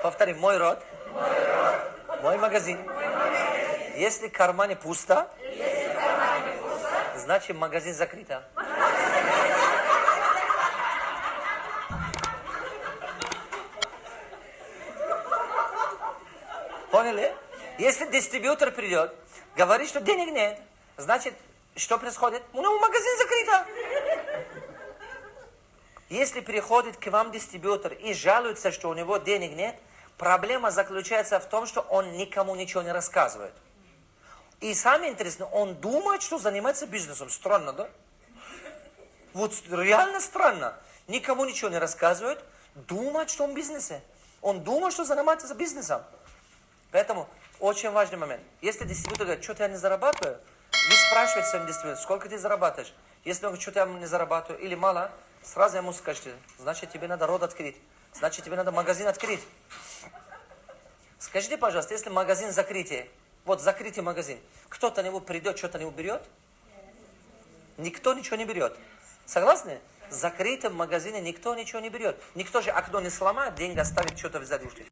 Повтори, мой род, мой магазин. Если в кармане пусто, значит магазин закрыт. Поняли? Если дистрибьютор придет, говорит, что денег нет, значит, что происходит? Ну, магазин закрыт. Если приходит к вам дистрибьютор и жалуется, что у него денег нет, проблема заключается в том, что он никому ничего не рассказывает. И самое интересное, он думает, что занимается бизнесом. Странно, да? Вот реально странно. Никому ничего не рассказывает, думает, что он в бизнесе. Он думает, что занимается бизнесом. Поэтому очень важный момент. Если дистрибьютор говорит, что-то я не зарабатываю, вы спрашиваете своим дистрибьютором, сколько ты зарабатываешь. Если он говорит, что-то я не зарабатываю или мало, сразу ему скажите, значит тебе надо рот открыть, значит тебе надо магазин открыть. Скажите, пожалуйста, если магазин закрытие, вот закрытый магазин, кто-то на него придет, что-то не уберет? Никто ничего не берет. Согласны? В закрытом магазине никто ничего не берет. Никто же окно не сломает, деньги оставит, что-то взять ушли.